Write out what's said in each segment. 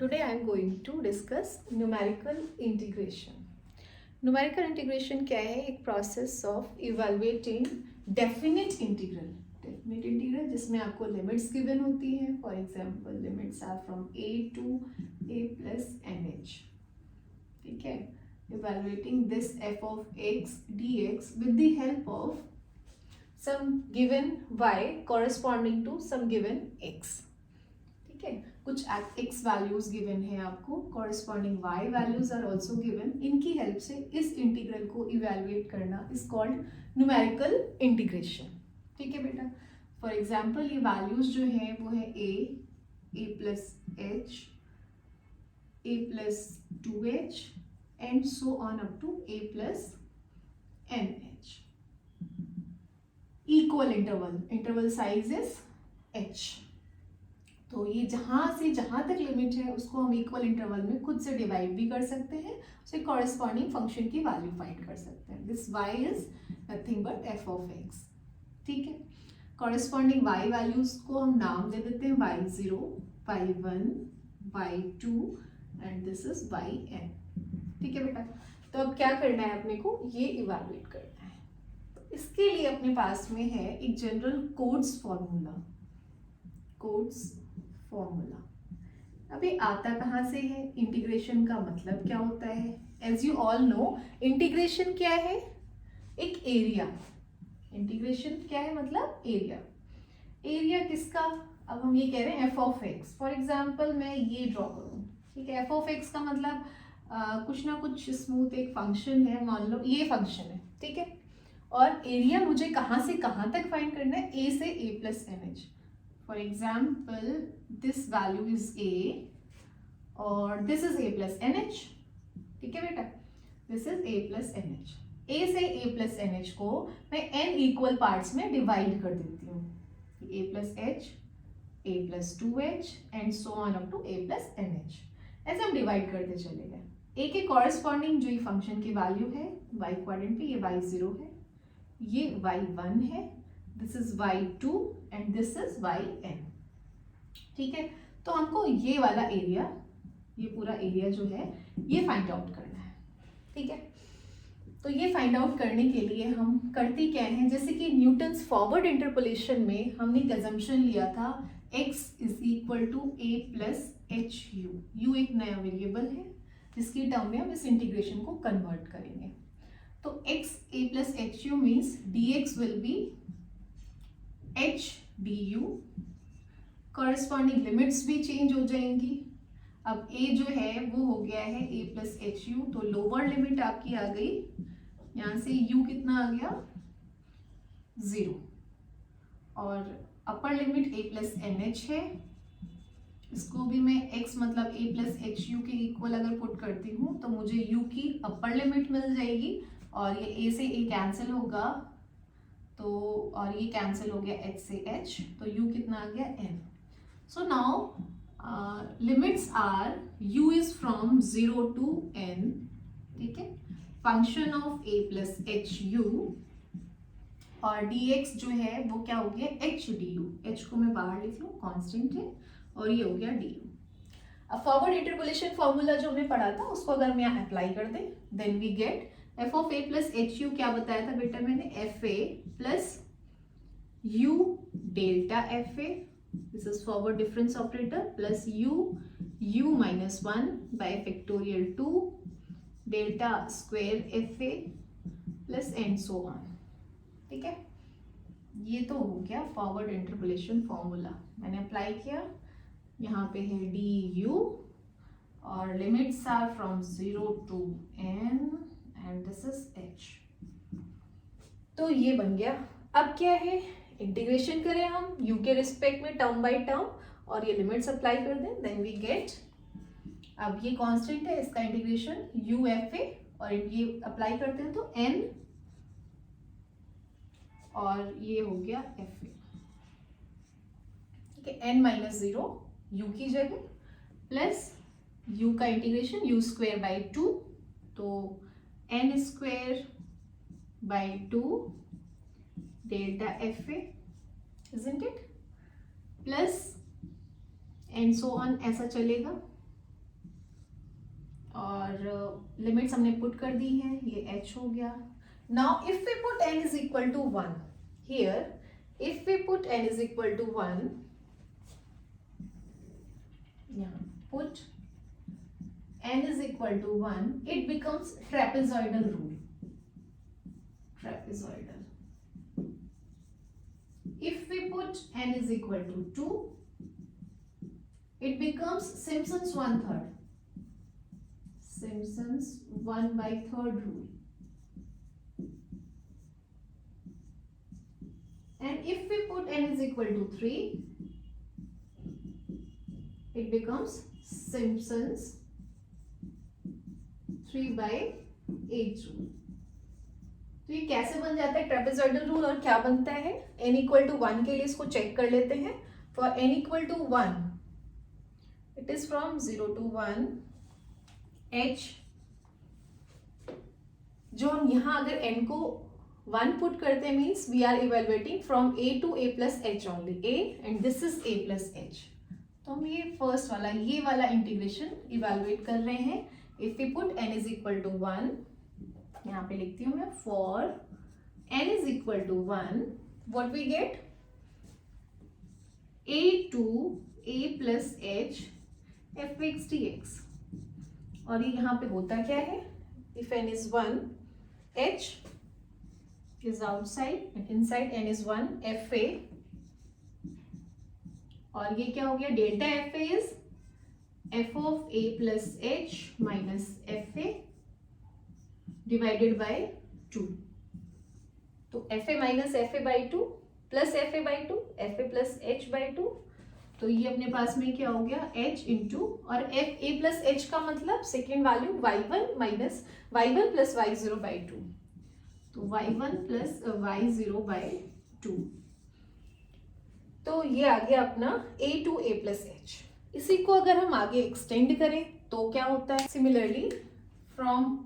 Today I am going to discuss numerical integration. Numerical integration क्या है? एक process of evaluating definite integral. Definite integral जिसमें आपको limits given होती हैं. For example, limits are from a to a plus nh. ठीक है? Evaluating this f of x dx with the help of some given y corresponding to some given x. ठीक है, कुछ x values given है आपको, corresponding y values are also given. इनकी help से इस इंटीग्रल को इवेलुएट करना इज कॉल्ड न्यूमेरिकल इंटीग्रेशन. ठीक है बेटा, फॉर एग्जांपल ये वैल्यूज जो है वो है a plus h, a plus 2h and so on up to a plus nh. Equal interval size is h. तो ये जहां से जहां तक लिमिट है उसको हम इक्वल इंटरवल में खुद से डिवाइड भी कर सकते हैं, उसे कॉरेस्पॉन्डिंग फंक्शन की वैल्यू फाइंड कर सकते हैं. This y is nothing but f of x. ठीक है, कॉरेस्पॉन्डिंग y वैल्यूज को हम नाम दे देते हैं y0, y1, y2 and this is yn. ठीक है बेटा, तो अब क्या करना है अपने को, ये इवैल्यूएट करना है. तो इसके लिए अपने पास में है एक जनरल कोड्स फॉर्मूला. अभी आता कहाँ से है? इंटीग्रेशन का मतलब क्या होता है? As you all know, integration क्या है? एक एरिया. इंटीग्रेशन क्या है? मतलब एरिया. एरिया किसका? अब हम ये कह रहे हैं F of x. For example मैं ये ड्रॉ करूँ. ठीक है, एफ ऑफ एक्स का मतलब कुछ ना कुछ स्मूथ एक फंक्शन है, मान लो ये फंक्शन है. ठीक है, और एरिया मुझे कहाँ से कहाँ तक फाइंड करना है? ए से a plus n h. For example, this value is a और this is a plus nh. ठीक है बेटा, this is a plus nh. a से a plus nh को मैं n इक्वल पार्ट्स में डिवाइड कर देती हूँ. a plus h, a plus 2h and so on up to a plus nh. ऐसे हम डिवाइड करते चले गए. a के कॉरेस्पॉन्डिंग जो ये फंक्शन की वैल्यू है y क्वाड्रेंट पे, ये y0 है, ये y1 है, this is y2 and this is yn. ठीक है, तो हमको ये वाला एरिया, ये पूरा एरिया जो है ये फाइंड आउट करना है. ठीक है, तो ये फाइंड आउट करने के लिए हम करते क्या हैं, जैसे कि न्यूटन्स फॉरवर्ड इंटरपोलेशन में हमने एक अजम्पशन लिया था x is equal to a plus h u. एक नया वेरिएबल है जिसकी टर्म में हम इस इंटीग्रेशन को कन्वर्ट करेंगे. तो x a plus h you means dx will be h du. Corresponding limits भी चेंज हो जाएंगी. अब a जो है वो हो गया है a प्लस एच यू, तो लोअर लिमिट आपकी आ गई, यहाँ से u कितना आ गया? 0. और upper limit a plus n h है, इसको भी मैं x मतलब a प्लस एच यू के इक्वल अगर पुट करती हूँ तो मुझे u की अपर लिमिट मिल जाएगी, और ये a से a कैंसिल होगा तो, और ये कैंसिल हो गया h से h, तो u कितना आ गया? n. So now limits are u is from 0 to n. ठीक है, function of a plus h u, और dx जो है वो क्या हो गया? h du. h को मैं बाहर लिख लूँ, कांस्टेंट है, और ये हो गया du. अब फॉरवर्ड इंटरपोलेशन फॉर्मूला जो हमने पढ़ा था उसको अगर हम यहाँ अप्लाई कर दें, then we get f of a plus h u. क्या बताया था बेटा मैंने? F a plus u delta f a, this is forward difference operator, plus u minus 1 by factorial 2 delta square f a plus and so on. ठीक है, ये तो हो गया फॉरवर्ड इंटरपोलेशन फॉर्मूला. मैंने अप्लाई किया, यहाँ पे है du और limits are from 0 to n and this is h. तो ये बन गया. अब क्या है, इंटीग्रेशन करें हम u के रिस्पेक्ट में टर्म बाय टर्म, और ये लिमिट्स अप्लाई कर दें, देन वी गेट, अब ये कांस्टेंट है, इसका इंटीग्रेशन u एफ ए, और ये अप्लाई करते हैं तो n, और ये हो गया एफ ए. ठीक है, n माइनस 0 u की जगह, प्लस u का इंटीग्रेशन u स्क्वायर बाई 2, तो n square by 2 delta f A, isn't it? Plus and so on, ऐसा चलेगा. और लिमिट्स हमने पुट कर दी हैं, ये h हो गया. Now if we put n is equal to 1 here, if we put n is equal to 1, यहाँ put n is equal to 1, it becomes trapezoidal rule. Trapezoidal. If we put n is equal to 2, it becomes Simpson's 1/3. Simpson's 1/3 rule. And if we put n is equal to 3, it becomes Simpson's 3/8 rule. तो ये कैसे बन जाता है trapezoidal rule और क्या बनता है? n इक्वल टू 1 के लिए इसको चेक कर लेते हैं. For n equal to 1, it is from 0 to 1 h. जो हम यहाँ अगर n को 1 पुट करते हैं means we are evaluating from a to a plus h only. a and this is a plus h. तो हम ये फर्स्ट वाला, ये वाला इंटीग्रेशन इवेलुएट कर रहे हैं. If we put n is equal to 1, यहाँ पे लिखती हूँ मैं, for n is equal to 1, what we get? a to a plus h fx dx. और ये यहाँ पे होता क्या है? If n is 1, h is outside and inside n is 1, fa. और ये क्या हो गया? Delta fa is f of a plus h minus fa divided by 2. तो fa minus fa by 2 plus fa by 2, fa plus h by 2. तो ये अपने पास में क्या हो गया? h इंटू, और f a plus h का मतलब second value y1 minus y1 plus y0 by 2. तो y1 plus y0 by 2. तो ये आ गया अपना a to a plus h. इसी को अगर हम आगे एक्सटेंड करें तो क्या होता है? Similarly from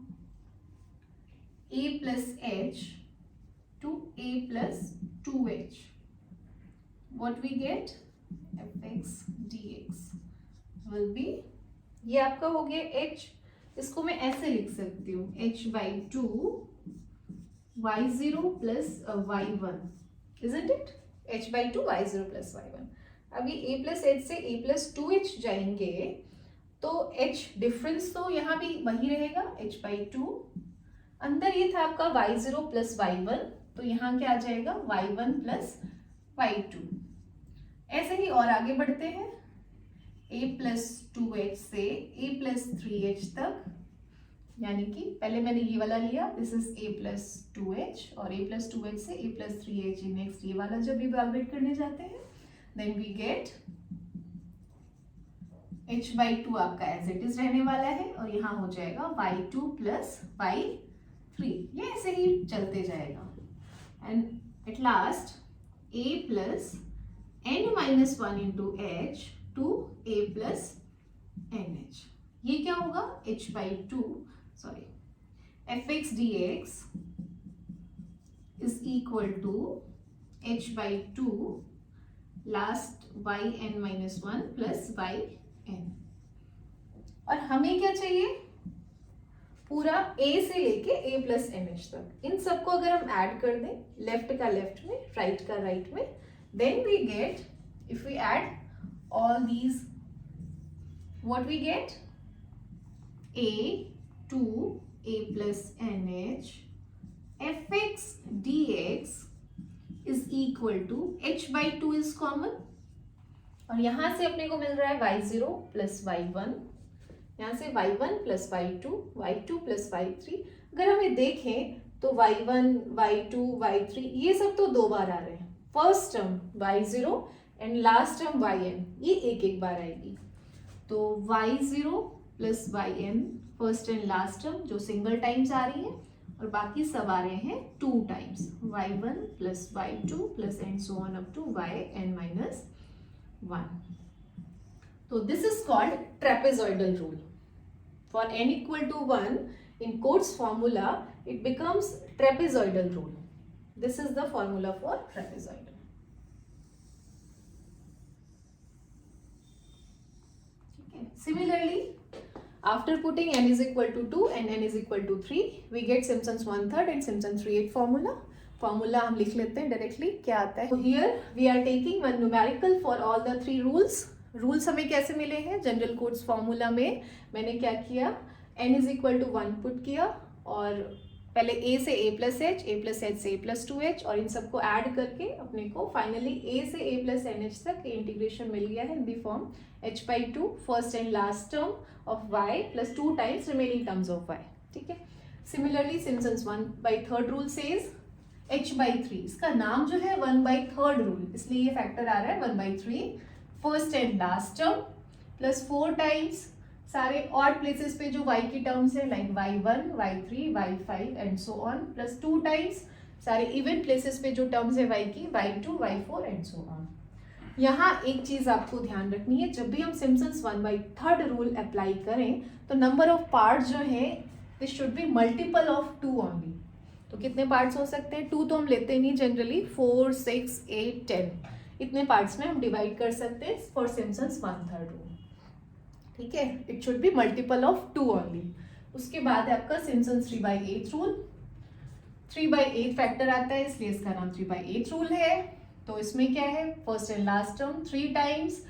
a plus h to a plus 2h, what we get? fx dx will be, ये आपका हो गया h. इसको मैं ऐसे लिख सकती हूँ, h by 2 y0 plus y1, isn't it? h by 2 y0 plus y1. अभी a plus h से a plus 2h जाएंगे तो h डिफरेंस तो यहाँ भी वही रहेगा, h by 2. अंदर ये था आपका y0 plus y1, तो यहाँ क्या आ जाएगा? y1 plus y2. ऐसे ही और आगे बढ़ते हैं, a plus 2h से a plus 3h तक, यानी कि पहले मैंने ये वाला लिया, this is a plus 2h, और a plus 2h से a plus 3h, नेक्स्ट ये वाला जब इवैल्यूएट करने जाते हैं, then we get h by 2 आपका एज इट इज रहने वाला है, और यहाँ हो जाएगा y2 plus y3. ये ऐसे ही चलते जाएगा. And at last a plus n minus 1 into h to a plus nh. ये क्या होगा? h by 2, sorry, fx dx is equal to h by 2 last yn minus 1 plus yn. और हमें क्या चाहिए? पूरा a से लेके a plus nh तक. इन सबको अगर हम ऐड कर दें, लेफ्ट का लेफ्ट में, राइट का राइट में, then we get, if we add all these, what we get? a to a plus nh fx dx is equal to h by 2 is common, और यहां से अपने को मिल रहा है y0 plus y1, यहाँ से y1 plus y2, y2 plus y3. अगर हमें देखें तो y1, y2, y3 ये सब तो 2 बार आ रहे हैं. First term y0 and last term yn, ये एक एक बार आएगी. तो y0 plus yn first and last term जो सिंगल टाइम्स आ रही है, और बाकी सब आ रहे हैं 2 times, y1 plus y2 plus and so on up to yn minus 1. So this is called trapezoidal rule. For n equal to 1, in Cotes formula, it becomes trapezoidal rule. This is the formula for trapezoidal. Okay. Similarly, After putting n is equal to 2 and n is equal to 3, we get Simpson's 1/3 and Simpson's 3/8 formula. Formula हम लिख लेते हैं directly, क्या आता है. So here we are taking one numerical for all the three rules. Rules हमें कैसे मिले हैं? जनरल कोड्स फॉर्मूला में मैंने क्या किया, n is equal to 1 put किया और पहले a से a plus h, a plus h से a प्लस 2h और इन सबको ऐड करके अपने को फाइनली a से a प्लस nh तक इंटीग्रेशन मिल गया है in the form h/2 first and last term of y plus 2 times remaining terms of y. ठीक है. Similarly Simpson's 1/3 rule says h/3. इसका नाम जो है 1/3 रूल, इसलिए ये फैक्टर आ रहा है 1/3 first and last term plus 4 times सारे ऑड प्लेसेस पे जो y की टर्म्स है like y1, y3, y5 and so on plus 2 times सारे इवन प्लेसेस पे जो टर्म्स है y की y2, y4 and so on. यहाँ एक चीज आपको ध्यान रखनी है, जब भी हम सिम्पसन्स 1/3 रूल अप्लाई करें तो नंबर ऑफ पार्ट्स जो है this should be multiple of 2 only. तो कितने पार्ट्स हो सकते हैं? 2 तो हम लेते नहीं जनरली, 4, 6, 8, 10 इतने पार्ट्स में हम डिवाइड कर सकते हैं फॉर सिम्पसन्स 1/3 रूल. ठीक है. It should be multiple of 2 only. उसके बाद है आपका सिम्पसन्स 3/8 रूल. 3/8 फैक्टर आता है इसलिए इसका नाम 3/8 रूल है. तो इसमें क्या है, first and last term 3 times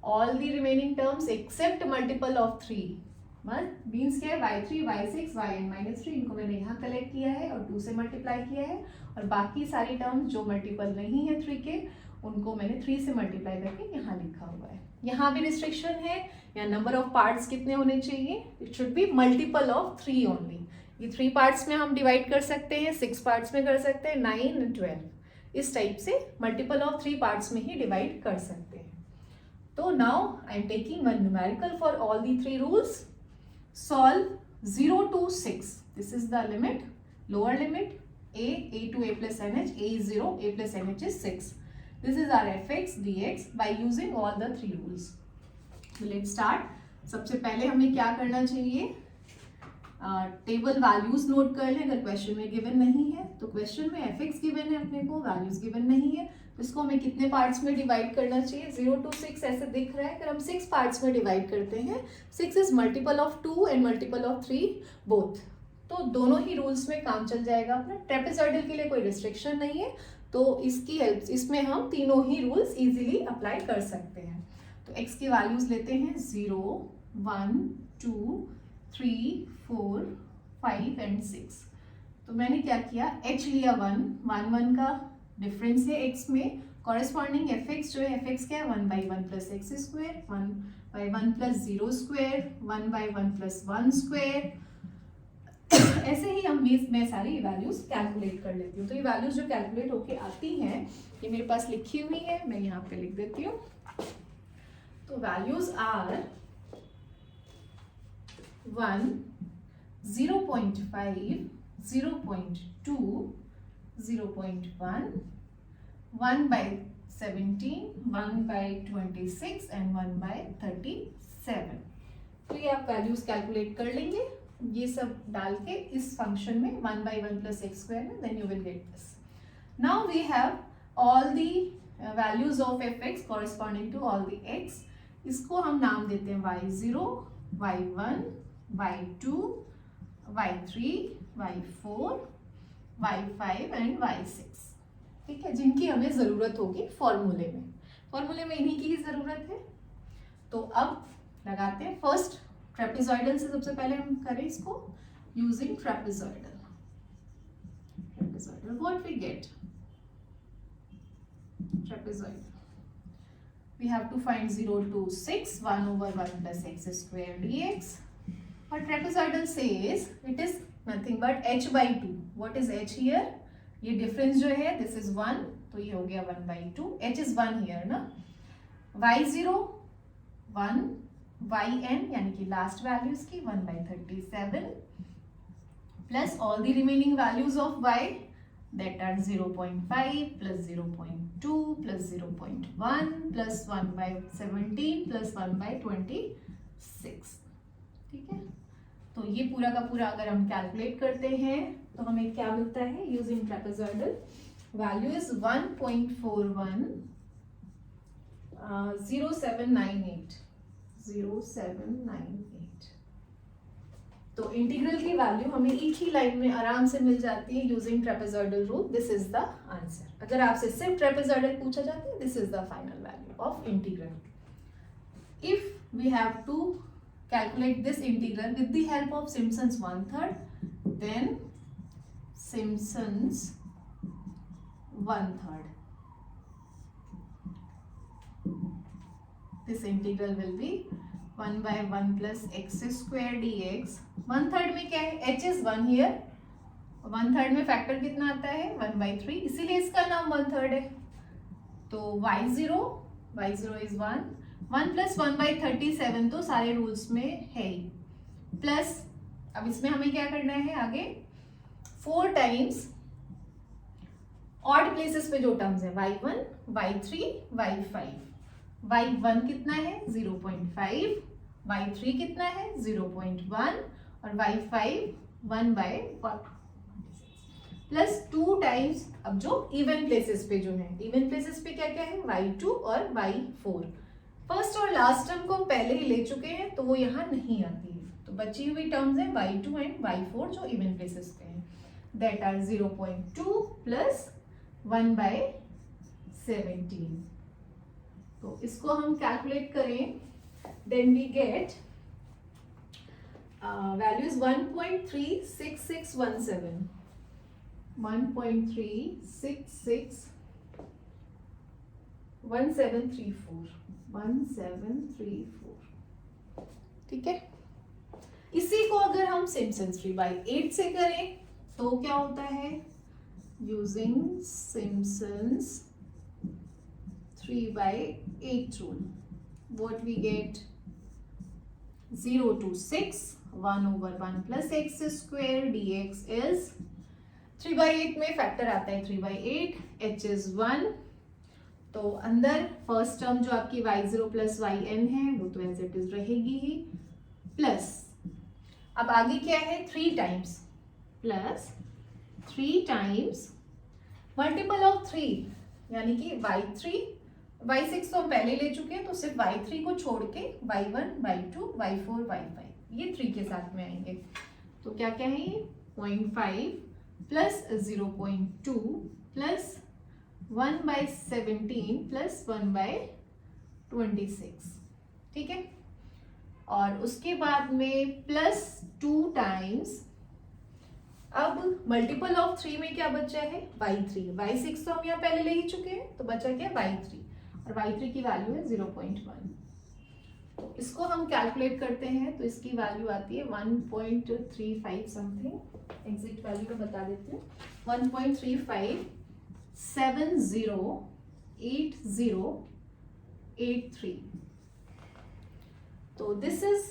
all the remaining terms except multiple of 3. Means क्या है, y3, y6, yn-3 इनको मैंने यहाँ कलेक्ट किया है और 2 से मल्टीप्लाई किया है और बाकी सारी टर्म्स जो मल्टीपल नहीं है 3 के उनको मैंने 3 से मल्टीप्लाई करके यहाँ लिखा हुआ है. यहाँ भी रिस्ट्रिक्शन है, या नंबर ऑफ पार्ट्स कितने होने चाहिए, it should be multiple of 3 only. ये 3 पार्ट्स में हम डिवाइड कर सकते हैं, 6 पार्ट्स में कर सकते हैं, 9, 12 इस टाइप से मल्टीपल ऑफ 3 पार्ट्स में ही डिवाइड कर सकते हैं. तो now I am taking one numerical for all the 3 rules. Solve 0 to 6. This is the limit, lower limit a to a plus nh, a is 0, a plus nh is 6. This is our fx dx by using all the 3 rules. So let's start. सबसे पहले हमें क्या करना चाहिए, table values note कर लें. अगर question में गिवन नहीं है तो क्वेश्चन में fx गिवन है अपने को, वैल्यूज गिवन नहीं है तो इसको हमें कितने पार्ट्स में डिवाइड करना चाहिए. 0 to 6 ऐसे दिख रहा है, अगर हम 6 पार्ट्स में डिवाइड करते हैं 6 is multiple of 2 and multiple of 3 both. तो दोनों ही रूल्स में काम चल जाएगा अपना. ट्रेपेजॉइडल के लिए कोई रिस्ट्रिक्शन नहीं है तो इसकी हेल्प इसमें हम तीनों ही रूल्स इजीली अप्लाई कर सकते हैं. तो x की वैल्यूज लेते हैं 0, 1, 2, 3, 4, 5 एंड 6. तो मैंने क्या किया, h लिया 1, 1 का डिफरेंस है x में, कॉरेस्पॉन्डिंग fx जो है fx क्या है 1/1 plus x square, 1/1 plus 0 square, 1/1 plus 1 square. ऐसे ही मैं सारी वैल्यूज कैलकुलेट कर लेती हूँ. तो ये वैल्यूज जो कैलकुलेट होके आती हैं ये मेरे पास लिखी हुई है, मैं यहाँ पे लिख देती हूँ. तो वैल्यूज आर 1, 0.5, 0.2, 0.1, 1/17, 1/26 एंड 1/37. तो ये आप वैल्यूज कैलकुलेट कर लेंगे ये सब डाल के इस फंक्शन में 1/1 प्लस x स्क्वायर में, then you will get this. Now we have all the values of fx corresponding to all the x. इसको हम नाम देते हैं y0, y1, y2, y3, y4, y5 and y6. ठीक है, जिनकी हमें जरूरत होगी फॉर्मूले में. फॉर्मूले में इन्हीं की ही जरूरत है. तो अब लगाते हैं फर्स्ट ट्रेपेजॉइडल से. सबसे पहले हम करें इसको using trapezoidal. Trapezoidal what we get, trapezoidal we have to find 0 to 6, 1/1 plus x square dx. But trapezoidal says it is nothing but h/2. What is h here? ये डिफरेंस जो है this is 1, तो ये हो गया 1/2. h is 1 here ना. y0 1, yn यानी कि लास्ट वैल्यूज की 1/37 plus all the remaining values of y that are 0.5 plus 0.2 plus 0.1 plus 1/17 plus 1/26. ठीक है, तो ये पूरा का पूरा अगर हम कैलकुलेट करते हैं तो हमें क्या मिलता है यूजिंग ट्रेपेजॉइडल. Value is 1.41 0798. तो इंटीग्रल की वैल्यू हमें एक ही लाइन में आराम से मिल जाती है using trapezoidal rule. This is the answer. अगर आपसे सिर्फ ट्रेपेजॉइडल पूछा जाता है, this is the final value of integral. If we have to calculate this integral with the help of Simpson's 1/3, then Simpson's 1/3. This integral will be 1/1 plus x square dx. 1/3 में क्या है? h is 1 here. 1/3 में factor कितना आता है? 1/3. इसीलिए इसका नाम 1/3 है. तो y0 is 1. 1 plus 1/37 तो सारे रूल्स में है ही. प्लस अब इसमें हमें क्या करना है आगे? 4 टाइम्स ऑड प्लेसेस पे जो टर्म्स है y1, y3, y5. y1 कितना है? 0.5. y3 कितना है? 0.1. और y5 1/1 प्लस 2 टाइम्स अब जो इवन प्लेसेस पे जो है, इवन प्लेसेस पे क्या क्या है? y2 और y4. फर्स्ट और लास्ट टर्म को हम पहले ही ले चुके हैं तो वो यहाँ नहीं आती है. तो बची हुई टर्म्स हैं y2 एंड y4 जो इवन प्लेसेस पे हैं. That are 0.2 plus 1/17. तो इसको हम कैलकुलेट करें, then we get value is 1.36617. 1.3661734. 1734. ठीक है. इसी को अगर हम सिम्पसन्स 3/8 से करें तो क्या होता है? Using Simpson's 3/8 rule, what we get? 0 to 6, 1/1 plus x square dx is 3/8 में फैक्टर आता है 3/8. h is 1. तो अंदर फर्स्ट टर्म जो आपकी y0 प्लस yn है वो तो एज इट इज रहेगी ही. प्लस अब आगे क्या है? 3 times plus 3 times multiple of 3 यानी कि y3, y6 तो हम पहले ले चुके हैं तो सिर्फ y3 को छोड़ के y1, y2, y4, y5 ये 3 के साथ में आएंगे. तो क्या क्या है ये? 0.5 प्लस 0.2 प्लस 1/17 प्लस 1/26. ठीक है. और उसके बाद में प्लस 2 टाइम्स. अब मल्टीपल ऑफ 3 में क्या बचा है? y3. y6 तो हम यहाँ पहले ले ही चुके हैं तो बचा क्या? y3. और y3 की वैल्यू है 0.1. तो इसको हम कैलकुलेट करते हैं तो इसकी वैल्यू आती है 1.35 समथिंग. एग्जैक्ट वैल्यू मैं बता देती हूँ. 1.35708083. तो this is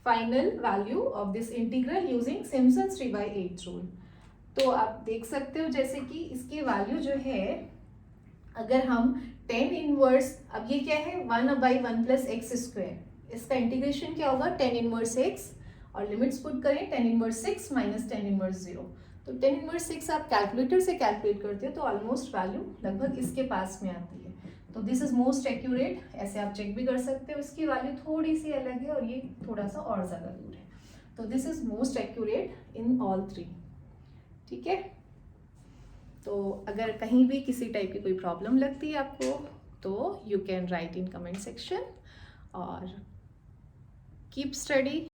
final value of this integral using Simpson's 3/8 rule. तो आप देख सकते हो जैसे कि इसकी वैल्यू जो है, अगर हम 10 इनवर्स, अब ये क्या है? 1/1 प्लस एक्स स्क्वायर. इसका इंटीग्रेशन क्या होगा? 10 इनवर्स x और लिमिट्स पुट करें 10 इनवर्स 6 माइनस 10 इनवर्स 0. तो 10 इनवर्स 6 आप कैलकुलेटर से कैलकुलेट करते हो तो ऑलमोस्ट वैल्यू लगभग इसके पास में आती है. तो दिस इज मोस्ट एक्यूरेट. ऐसे आप चेक भी कर सकते हो. इसकी वैल्यू थोड़ी सी अलग है और ये थोड़ा सा और ज़्यादा दूर है. तो this is most accurate in all 3. ठीक है. तो अगर कहीं भी किसी टाइप की कोई प्रॉब्लम लगती है आपको तो you can write in comment section और कीप स्टडी.